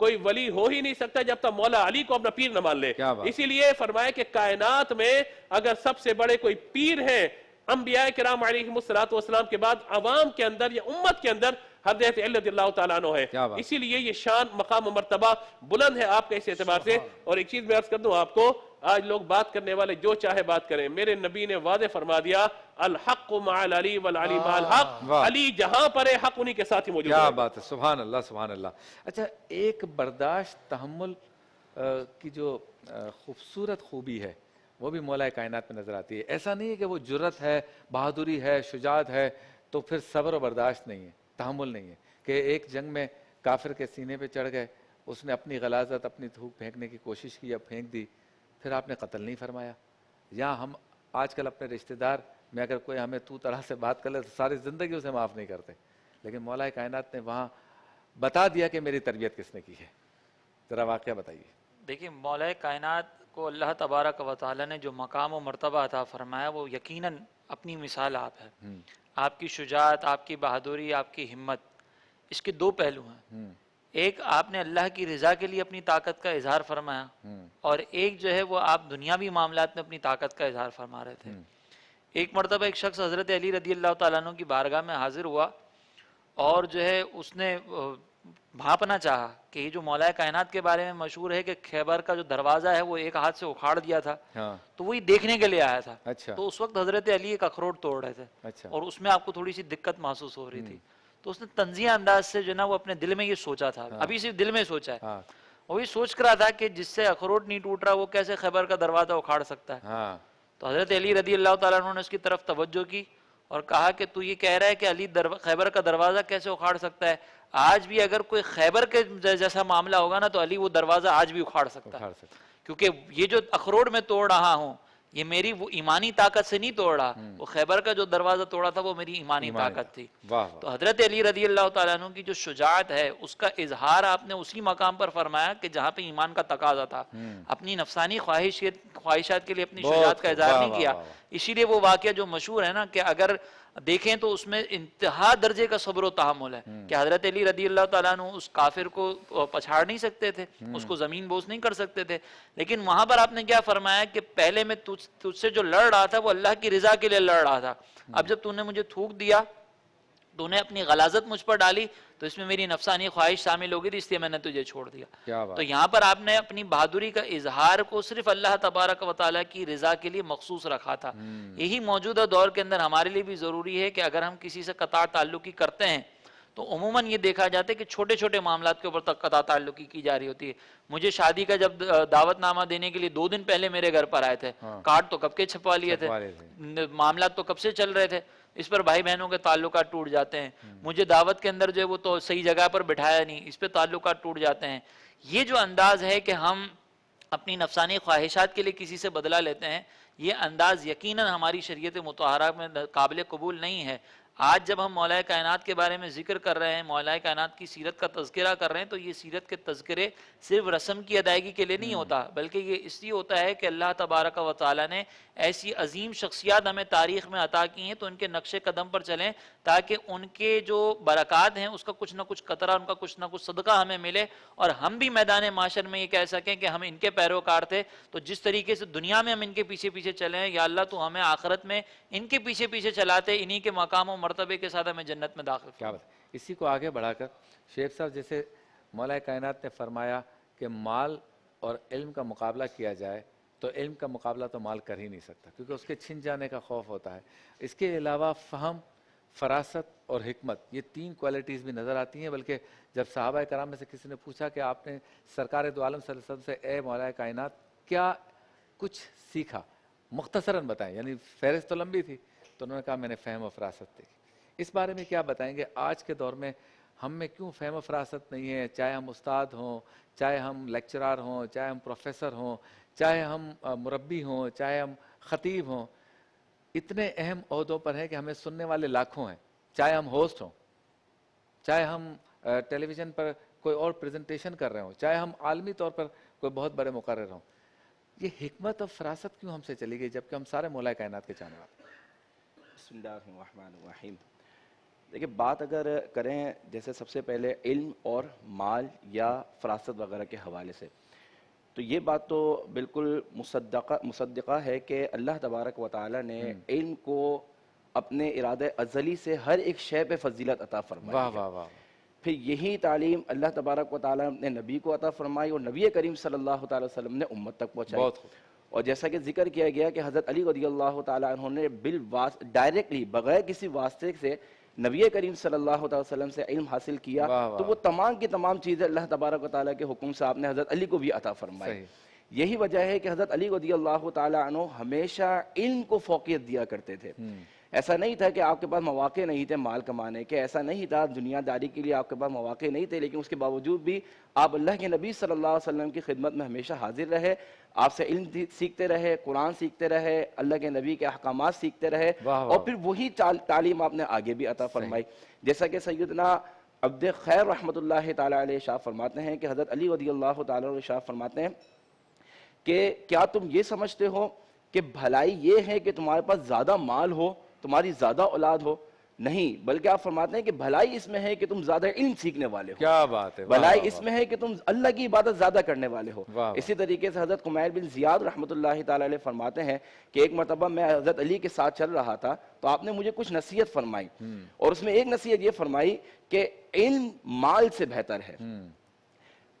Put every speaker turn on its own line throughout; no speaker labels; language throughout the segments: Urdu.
کوئی ولی ہو ہی نہیں سکتا جب تک مولا علی کو اپنا پیر نہ مان لے.
کیا بات.
اسی لیے فرمایا کہ کائنات میں اگر سب سے بڑے کوئی پیر ہیں انبیاء کرام علیہم الصلوۃ والسلام کے بعد عوام کے اندر یا امت کے اندر حضرت علی رضی اللہ تعالیٰ عنہ ہے.
کیا بات.
اسی لیے یہ شان مقام و مرتبہ بلند ہے آپ کے اس اعتبار سے. اور ایک چیز میں عرض کر دوں آپ کو، آج لوگ بات کرنے والے جو چاہے بات کریں، میرے نبی نے واضح فرما دیا الحق مع العلی والعلی مع الحق.
واہ.
علی جہاں پر ہے حق انہی کے ساتھ ہی موجود
کیا
ہے.
بات ہے، سبحان اللہ سبحان اللہ. اچھا، ایک برداشت تحمل کی جو خوبصورت خوبی ہے وہ بھی مولا کائنات میں نظر آتی ہے. ایسا نہیں ہے کہ وہ جرت ہے، بہادری ہے، شجاعت ہے تو پھر صبر و برداشت نہیں ہے، تحمل نہیں ہے کہ ایک جنگ میں کافر کے سینے پہ چڑھ گئے، اس نے اپنی غلاظت اپنی تھوک پھینکنے کی کوشش کی یا پھینک دی، پھر آپ نے قتل نہیں فرمایا. یا ہم آج کل اپنے رشتہ دار میں اگر کوئی ہمیں تو طرح سے بات کر لے تو ساری زندگی اسے معاف نہیں کرتے، لیکن مولا کائنات نے وہاں بتا دیا کہ میری تربیت کس نے کی ہے. ذرا واقعہ بتائیے.
دیکھیں، مولا کائنات کو اللہ تبارک و تعالیٰ نے جو مقام و مرتبہ عطا فرمایا وہ یقیناً اپنی مثال آپ ہے. آپ کی شجاعت، آپ کی بہادری، آپ کی ہمت، اس کے دو پہلو ہیں. ایک آپ نے اللہ کی رضا کے لیے اپنی طاقت کا اظہار فرمایا، اور ایک جو ہے وہ آپ دنیاوی معاملات میں اپنی طاقت کا اظہار فرما رہے تھے. ایک مرتبہ ایک شخص حضرت علی رضی اللہ تعالیٰ عنہ کی بارگاہ میں حاضر ہوا اور جو ہے اس نے بھانپنا چاہا کہ یہ جو مولا کائنات کے بارے میں مشہور ہے کہ خیبر کا جو دروازہ ہے وہ ایک ہاتھ سے اکھاڑ دیا تھا، تو وہی دیکھنے کے لیے آیا تھا. تو اس وقت حضرت علی ایک اخروٹ توڑ رہے تھے اور اس میں آپ کو تھوڑی سی دقت محسوس ہو رہی تھی. تو اس نے طنزیہ انداز سے جو نا وہ اپنے دل میں یہ سوچا تھا، ابھی صرف دل میں سوچا ہے، وہ یہ سوچ کر رہا تھا کہ جس سے اخروٹ نہیں ٹوٹ رہا وہ کیسے خیبر کا دروازہ اکھاڑ سکتا ہے. تو حضرت علی رضی اللہ تعالیٰ عنہ نے اس کی طرف توجہ کی اور کہا کہ تو یہ کہہ رہا ہے کہ علی خیبر کا دروازہ کیسے اکھاڑ سکتا ہے؟ آج بھی اگر کوئی خیبر کے جیسا معاملہ ہوگا نا تو علی وہ دروازہ آج بھی اکھاڑ سکتا ہے، کیونکہ یہ جو اخروٹ میں توڑ رہا ہوں یہ میری وہ ایمانی طاقت سے نہیں توڑ رہا، وہ خیبر کا جو دروازہ توڑا تھا وہ میری ایمانی طاقت تھی. تو حضرت علی رضی اللہ تعالیٰ عنہ کی جو شجاعت ہے اس کا اظہار آپ نے اسی مقام پر فرمایا کہ جہاں پہ ایمان کا تقاضا تھا. اپنی نفسانی خواہشات کے لیے اپنی شجاعت کا اظہار نہیں کیا. اسی لیے وہ واقعہ جو مشہور ہے نا کہ اگر دیکھیں تو اس میں انتہا درجے کا صبر و تحمل ہے کہ حضرت علی رضی اللہ تعالیٰ عنہ اس کافر کو پچھاڑ نہیں سکتے تھے، اس کو زمین بوس نہیں کر سکتے تھے، لیکن وہاں پر آپ نے کیا فرمایا کہ پہلے میں تجھ سے جو لڑ رہا تھا وہ اللہ کی رضا کے لیے لڑ رہا تھا، اب جب تو نے مجھے تھوک دیا، تو نے اپنی غلاظت مجھ پر ڈالی، تو اس میں میری نفسانی خواہش شامل ہوگی، اس لیے میں نے تجھے چھوڑ دیا. تو یہاں پر آپ نے اپنی بہادری کا اظہار کو صرف اللہ تبارک و تعالیٰ کی رضا کے لیے مخصوص رکھا تھا. یہی موجودہ دور کے اندر ہمارے لیے بھی ضروری ہے کہ اگر ہم کسی سے قطع تعلقی کرتے ہیں تو عموماً یہ دیکھا جاتا ہے کہ چھوٹے چھوٹے معاملات کے اوپر تک قطع تعلقی کی جا رہی ہوتی ہے. مجھے شادی کا جب دعوت نامہ دینے کے لیے 2 دن پہلے میرے گھر پر آئے تھے، کارڈ تو کب کے چھپوا لیے تھے، معاملات تو کب سے چل رہے تھے، اس پر بھائی بہنوں کے تعلقات ٹوٹ جاتے ہیں. مجھے دعوت کے اندر جو ہے وہ تو صحیح جگہ پر بٹھایا نہیں، اس پہ تعلقات ٹوٹ جاتے ہیں. یہ جو انداز ہے کہ ہم اپنی نفسانی خواہشات کے لیے کسی سے بدلہ لیتے ہیں، یہ انداز یقیناً ہماری شریعت مطہرہ میں قابل قبول نہیں ہے. آج جب ہم مولا کائنات کے بارے میں ذکر کر رہے ہیں، مولا کائنات کی سیرت کا تذکرہ کر رہے ہیں، تو یہ سیرت کے تذکرے صرف رسم کی ادائیگی کے لیے نہیں ہوتا، بلکہ یہ اس لیے ہوتا ہے کہ اللہ تبارک و تعالیٰ نے ایسی عظیم شخصیات ہمیں تاریخ میں عطا کی ہیں، تو ان کے نقش قدم پر چلیں تاکہ ان کے جو برکات ہیں اس کا کچھ نہ کچھ قطرہ، ان کا کچھ نہ کچھ صدقہ ہمیں ملے، اور ہم بھی میدان معاشر میں یہ کہہ سکیں کہ ہم ان کے پیروکار تھے. تو جس طریقے سے دنیا میں ہم ان کے پیچھے پیچھے چلیں، یا اللہ تو ہمیں آخرت میں ان کے پیچھے پیچھے چلاتے، انہی کے مقام و مرتبے کے ساتھ ہمیں جنت میں داخل.
کیا بات. اسی کو آگے بڑھا کر شیخ صاحب، جیسے مولا کائنات نے فرمایا کہ مال اور علم کا مقابلہ کیا جائے تو علم کا مقابلہ تو مال کر ہی نہیں سکتا، کیونکہ اس کے چھن جانے کا خوف ہوتا ہے. اس کے علاوہ فہم، فراست اور حکمت، یہ 3 کوالٹیز بھی نظر آتی ہیں. بلکہ جب صحابہ کرام میں سے کسی نے پوچھا کہ آپ نے سرکار دو عالم صلی اللہ علیہ وسلم سے اے مولا کائنات کیا کچھ سیکھا، مختصراً بتائیں، یعنی فہرست تو لمبی تھی، تو انہوں نے کہا میں نے فہم و فراست دیکھی. اس بارے میں کیا بتائیں گے؟ آج کے دور میں ہم میں کیوں فہم و فراست نہیں ہے؟ چاہے ہم استاد ہوں، چاہے ہم لیکچرار ہوں، چاہے ہم پروفیسر ہوں، چاہے ہم مربی ہوں، چاہے ہم خطیب ہوں، اتنے اہم عہدوں پر ہیں کہ ہمیں سننے والے لاکھوں ہیں. چاہے ہم ہوسٹ ہوں، چاہے ہم ٹیلی ویژن پر کوئی اور پریزنٹیشن کر رہے ہوں، چاہے ہم عالمی طور پر کوئی بہت بڑے مقرر ہوں. یہ حکمت اور فراست کیوں ہم سے چلی گئی جبکہ ہم سارے مولا کائنات کے چاہنے والے ہیں؟
بسم اللہ الرحمن الرحیم. دیکھیں بات اگر کریں جیسے سب سے پہلے علم اور مال یا فراست وغیرہ کے حوالے سے، تو یہ بات تو بالکل مصدقہ ہے کہ اللہ تبارک و تعالی نے علم کو اپنے ارادہ ازلی سے ہر ایک شے پہ فضیلت عطا فرمائی
واہ
ہے۔
واہ واہ،
پھر یہی تعلیم اللہ تبارک و تعالیٰ نے نبی کو عطا فرمائی اور نبی کریم صلی اللہ تعالی وسلم نے امت تک پہنچائی۔
بہت خوب۔
اور جیسا کہ ذکر کیا گیا کہ حضرت علی رضی اللہ تعالیٰ عنہ نے ڈائریکٹلی بغیر کسی واسطے سے نبی کریم صلی اللہ تعالی وسلم سے علم حاصل کیا،
واہ واہ
تو وہ تمام کی تمام چیزیں اللہ تبارک و تعالیٰ کے حکم سے آپ نے حضرت علی کو بھی عطا فرمائی۔
صحیح۔
یہی وجہ ہے کہ حضرت علی رضی اللہ تعالیٰ عنہ ہمیشہ علم کو فوقیت دیا کرتے تھے۔ ایسا نہیں تھا کہ آپ کے پاس مواقع نہیں تھے مال کمانے کے، ایسا نہیں تھا دنیا داری کے لیے آپ کے پاس مواقع نہیں تھے، لیکن اس کے باوجود بھی آپ اللہ کے نبی صلی اللہ علیہ وسلم کی خدمت میں ہمیشہ حاضر رہے، آپ سے علم سیکھتے رہے، قرآن سیکھتے رہے، اللہ کے نبی کے احکامات سیکھتے رہے،
واہ واہ۔
اور پھر وہی تعلیم آپ نے آگے بھی عطا فرمائی۔ جیسا کہ سیدنا عبد خیر رحمۃ اللہ تعالیٰ علیہ شاہ فرماتے ہیں کہ حضرت علی رضی اللہ تعالیٰ علیہ شاہ فرماتے ہیں کہ کیا تم یہ سمجھتے ہو کہ بھلائی یہ ہے کہ تمہارے پاس زیادہ مال ہو، تمہاری زیادہ اولاد ہو؟ نہیں، بلکہ آپ فرماتے ہیں کہ بھلائی اس میں ہے کہ تم زیادہ علم سیکھنے والے ہو،
کیا بات ہے، واہ
بھلائی
واہ
اس میں ہے کہ تم اللہ کی عبادت زیادہ کرنے والے ہو۔
واہ۔
اسی طریقے سے حضرت قمیر بن زیاد رحمۃ اللہ تعالیٰ علیہ فرماتے ہیں کہ ایک مرتبہ میں حضرت علی کے ساتھ چل رہا تھا تو آپ نے مجھے کچھ نصیحت فرمائی، اور اس میں ایک نصیحت یہ فرمائی کہ علم مال سے بہتر ہے۔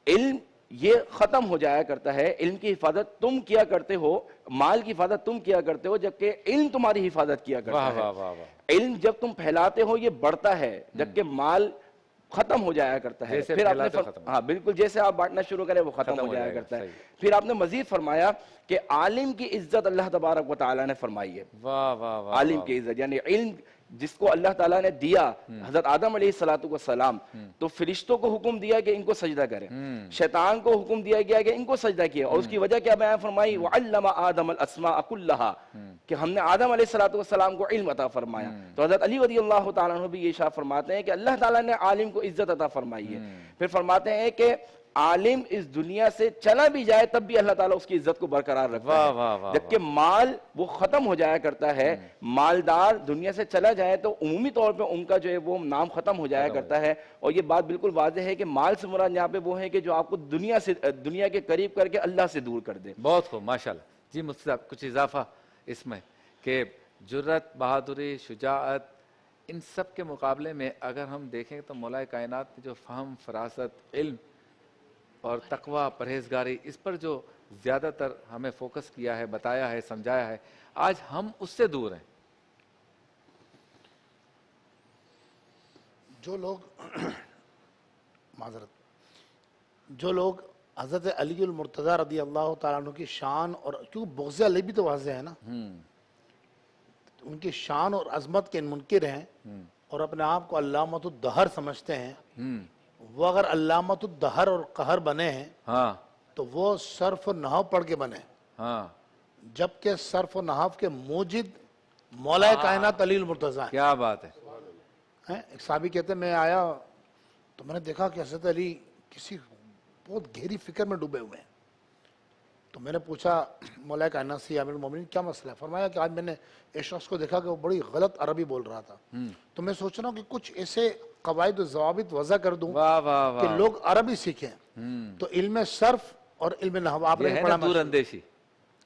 علم یہ ختم ہو جایا کرتا ہے، علم کی حفاظت تم کیا کرتے ہو، مال کی حفاظت تم کیا کرتے ہو، جبکہ علم تمہاری حفاظت کیا کرتا
واہ
ہے۔
واہ واہ واہ۔
علم جب تم پھیلاتے ہو یہ بڑھتا ہے، جبکہ مال ختم ہو جایا کرتا ہے۔
جیسے
پھر آپ نے
پھیلاتے ہو ختم ہو
ہاں بالکل، جیسے آپ بانٹنا شروع کریں وہ ختم ہو جایا کرتا ہے۔ پھر آپ نے مزید فرمایا کہ عالم کی عزت اللہ تبارک و تعالیٰ نے فرمائی ہے۔
واہ واہ واہ۔
عالم کی عزت یعنی علم جس کو اللہ تعالیٰ نے دیا حضرت آدم علیہ السلام، تو فرشتوں کو حکم دیا کہ ان کو سجدہ کریں، شیطان کو حکم دیا گیا کہ ان کو سجدہ کیا، اور اس کی وجہ کیا بیان فرمائی؟ وَعَلَّمَ آدَمَ الْأَسْمَاءَ كُلَّهَا، کہ ہم نے آدم علیہ السلام کو علم عطا فرمایا۔ تو حضرت علی رضی اللہ تعالیٰ عنہ بھی یہ ارشاد فرماتے ہیں کہ اللہ تعالیٰ نے عالم کو عزت عطا فرمائی ہے۔ پھر فرماتے ہیں کہ عالم اس دنیا سے چلا بھی جائے تب بھی اللہ تعالیٰ اس کی عزت کو برقرار رکھتا
واہ واہ واہ۔
ہے، جبکہ مال وہ ختم ہو جایا کرتا ہے۔ مالدار دنیا سے چلا جائے تو عمومی طور پہ ان کا جو ہے وہ نام ختم ہو جایا کرتا ہے، اور یہ بات بالکل واضح ہے کہ مال سے مراد یہاں پہ وہ ہے کہ جو آپ کو دنیا کے قریب کر کے اللہ سے دور کر دے۔
بہت خوب، ماشاءاللہ۔ جی مفتی صاحب کچھ اضافہ اس میں کہ جرت، بہادری، شجاعت، ان سب کے مقابلے میں اگر ہم دیکھیں تو مولا کائنات نے جو فہم، فراست، علم اور تقوی، پرہیزگاری، اس پر جو زیادہ تر ہمیں فوکس کیا ہے، بتایا ہے، سمجھایا ہے، آج ہم اس سے دور ہیں۔
جو لوگ حضرت علی المرتضیٰ رضی اللہ تعالیٰ عنہ کی شان، اور کیونکہ بغض علی بھی تو واضح ہے نا، ان کی شان اور عظمت کے منکر ہیں اور اپنے آپ کو علامۃ الدہر سمجھتے ہیں، وہ اگر علامۃ الدہر اور قہر بنے ہیں
ہاں
تو وہ صرف و نحو پڑھ کے بنے،
ہاں،
جبکہ صرف و نحو کے موجد مولا کائنات علی المرتضیٰ ہیں۔
کیا بات ہے۔
ایک صحابی کہتے ہیں میں آیا تو میں نے دیکھا کہ حضرت علی کسی بہت گہری فکر میں ڈوبے ہوئے ہیں، تو میں نے پوچھا مولا کائنات سے یا امیر المومنین کیا مسئلہ ہے؟ فرمایا کہ آج میں نے ایک شخص کو دیکھا کہ وہ بڑی غلط عربی بول رہا تھا، تو میں سوچ رہا ہوں کہ کچھ ایسے قواعد و ضوابط وضع کر دوں
واہ واہ
کہ
واہ۔
لوگ عربی سیکھیں۔ تو علم صرف اور علم نحو آپ
یہ
نے
ہے
پڑھا
نا دور اندیشی،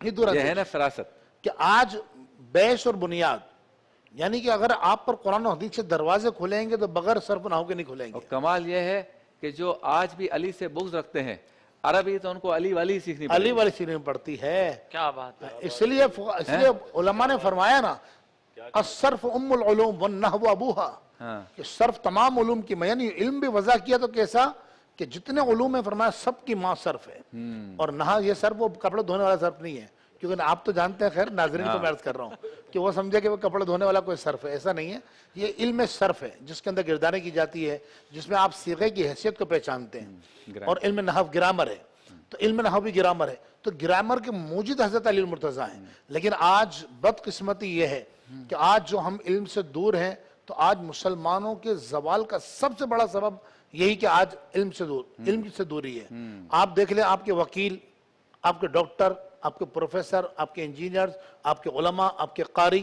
یہ دور
یہ ہے
اندیشی
نا فراست۔
کہ آج بیس اور بنیاد، یعنی کہ اگر آپ پر قرآن و حدیث سے دروازے کھلیں گے تو بغیر صرف نحو کے نہیں کھلیں
اور
گے۔
کمال یہ ہے کہ جو آج بھی علی سے بغض رکھتے ہیں، عربی تو ان کو علی والی سیکھنی پڑے
علی
گی۔
والی سینے میں پڑتی ہے،
کیا بات ہے۔
اس لیے علماء نے فرمایا نا الصرف ام العلوم والنحو ابوہا،
ہاں
کہ صرف تمام علوم کی ماں، یعنی علم بھی وضع کیا تو کیسا کہ جتنے علوم ہیں فرمایا سب کی ماں صرف ہے، اور نہا یہ صرف وہ کپڑے دھونے والا صرف نہیں ہے، کیونکہ آپ تو جانتے ہیں، خیر ناظرین کو میں عرض کر رہا ہوں کہ وہ سمجھے کہ وہ کپڑے دھونے والا کوئی صرف ہے، ایسا نہیں ہے، یہ علم صرف ہے جس کے اندر گردانے کی جاتی ہے، جس میں آپ صیغے کی حیثیت کو پہچانتے ہیں، اور علم نحو گرامر ہے، تو علم نحو بھی گرامر ہے، تو گرامر کے موجد حضرت علی المرتضیٰ ہیں۔ لیکن آج بدقسمتی یہ ہے کہ آج جو ہم علم سے دور ہیں، تو آج مسلمانوں کے زوال کا سب سے بڑا سبب یہی کہ آج علم سے دوری ہے۔ آپ دیکھ لیں، آپ کے وکیل، آپ کے ڈاکٹر، آپ کے پروفیسر، آپ کے انجینئر، آپ کے علماء، آپ کے قاری،